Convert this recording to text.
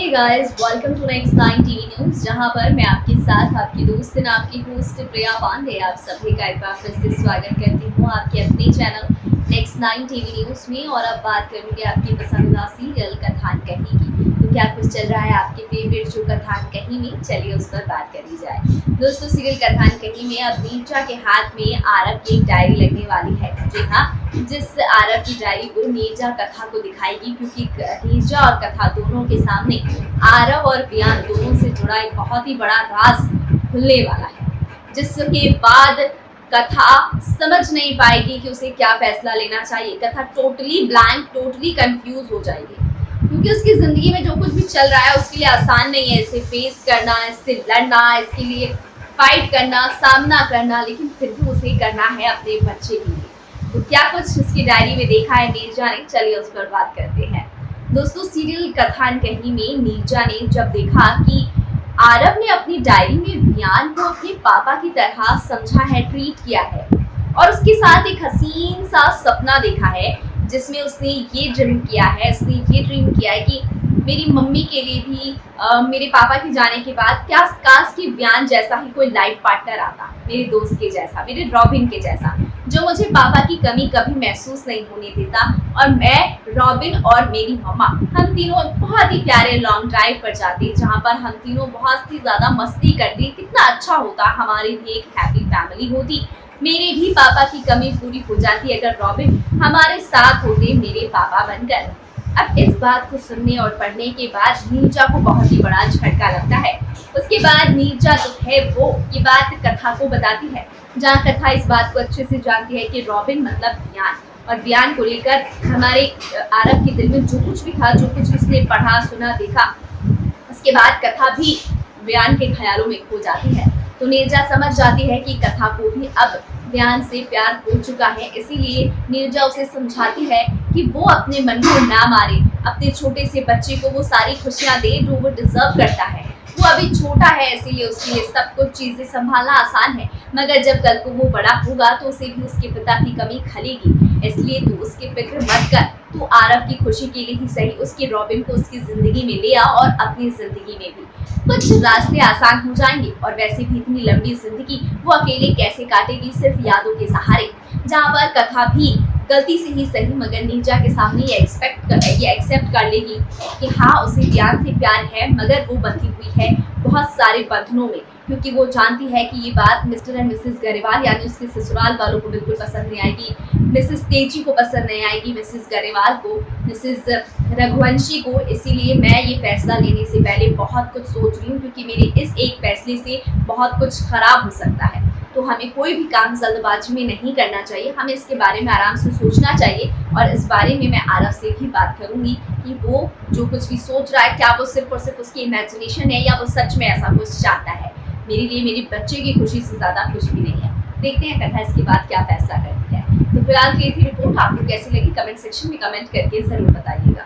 Hey guys, welcome to next 9 TV news, जहां पर मैं आपके साथ आपकी दोस्त एंड आपकी होस्ट प्रिया पांडे आप सभी का एक बार फिर से स्वागत करती हूं आपके अपने चैनल नेक्स्ट 9 टीवी न्यूज़ में। और अब बात करूंगी आपकी पसंदीदा सीरियल कथान कही की। तो क्या कुछ चल रहा है आपके फेवरेट शो कथान कही में, चलिए उस पर बात करी जाए। दोस्तों, सीरियल कथान कही में अब नीरजा के हाथ में आरव की एक डायरी लगने वाली है। जी हाँ, जिस आरव की डायरी को नीरजा कथा को दिखाएगी, क्योंकि नीरजा और कथा दोनों के सामने आरव और वियान दोनों से जुड़ा एक बहुत ही बड़ा राज खुलने वाला है, जिसके बाद कथा समझ नहीं पाएगी कि उसे क्या फैसला लेना चाहिए। कथा टोटली ब्लैंक, टोटली कंफ्यूज हो जाएगी, क्योंकि उसकी जिंदगी में जो कुछ भी चल रहा है उसके लिए आसान नहीं है। इसे फेस करना, इससे लड़ना, इसके लिए फाइट करना, सामना करना, लेकिन फिर भी उसे करना है अपने बच्चे के लिए। तो क्या कुछ उसकी डायरी में देखा है नीरजा ने, चलिए उस पर बात करते हैं। दोस्तों, सीरियल कथान कही में नीरजा ने जब देखा कि आरव ने अपनी डायरी में वियान को अपने पापा की तरह समझा है, ट्रीट किया है, और उसके साथ एक हसीन सा सपना देखा है, जिसमें उसने ये ड्रीम किया है, कि मेरी मम्मी के लिए भी मेरे पापा के जाने के बाद क्या काश कि वियान जैसा ही कोई लाइफ पार्टनर आता, मेरे दोस्त के जैसा, मेरे रॉबिन के जैसा, जो मुझे पापा की कमी कभी महसूस नहीं होने देता। और मैं, रॉबिन और मेरी मम्मा, हम तीनों बहुत ही प्यारे लॉन्ग ड्राइव पर जाते, जहाँ पर हम तीनों बहुत ही ज़्यादा मस्ती करते। कितना अच्छा होता, हमारी भी एक हैप्पी फैमिली होती। मेरे भी पापा की कमी पूरी हो जाती अगर रॉबिन हमारे साथ होते, मेरे पापा बनकर। अब इस बात को सुनने और पढ़ने के बाद नीरजा को बहुत ही बड़ा झटका लगता है। उसके बाद नीरजा जो है वो ये बात कथा को बताती है, जहाँ कथा इस बात को अच्छे से जानती है कि रॉबिन मतलब वियान, और वियान को लेकर हमारे आरव के दिल में जो कुछ भी था, जो कुछ उसने पढ़ा, सुना, देखा, उसके बाद कथा भी वियान के ख्यालों में खो जाती है। तो नीरजा समझ जाती है कि कथा को भी अब वियान से प्यार हो चुका है, इसीलिए नीरजा उसे समझाती है कि वो अपने मन को ना मारे, अपने छोटे से बच्चे को वो सारी खुशियां दे जो वो डिजर्व करता है। वो अभी छोटा है, इसीलिए उसके लिए सब कुछ चीजें संभालना आसान है, मगर जब कल को वो बड़ा होगा तो उसे भी उसके पिता की कमी खलेगी। इसलिए तू उसकी फिक्र मत कर, तू आरव की खुशी के लिए ही सही उसके रॉबिन को उसकी जिंदगी में ले आ, और अपनी जिंदगी में भी कुछ रास्ते आसान हो जाएंगे। और वैसे भी इतनी लंबी जिंदगी वो अकेले कैसे काटेगी, सिर्फ यादों के सहारे। जहाँ पर कथा भी गलती से ही सही, मगर नीरजा के सामने ये एक्सेप्ट कर लेगी कि हाँ, उसे वियान से प्यार है, मगर वो बंधी हुई है बहुत सारे बंधनों में, क्योंकि वो जानती है कि ये बात मिस्टर एंड मिसेस गरेवाल यानी उसके ससुराल वालों को बिल्कुल पसंद नहीं आएगी, मिसेस तेजी को पसंद नहीं आएगी, मिसेस गरेवाल को, मिसेस रघुवंशी को। इसीलिए मैं ये फैसला लेने से पहले बहुत कुछ सोच रही हूँ, क्योंकि मेरे इस एक फैसले से बहुत कुछ खराब हो सकता है। तो हमें कोई भी काम जल्दबाजी में नहीं करना चाहिए, हमें इसके बारे में आराम से सोचना चाहिए। और इस बारे में मैं आरव से भी बात करूंगी कि वो जो कुछ भी सोच रहा है, क्या वो सिर्फ और सिर्फ उसकी इमेजिनेशन है, या वो सच में ऐसा कुछ चाहता है। मेरे लिए मेरे बच्चे की खुशी से ज़्यादा कुछ भी नहीं है। देखते हैं कथा इसके बाद क्या फैसला करती है। तो फिलहाल के लिए रिपोर्ट आपको कैसी लगी, कमेंट सेक्शन में कमेंट करके ज़रूर बताइएगा।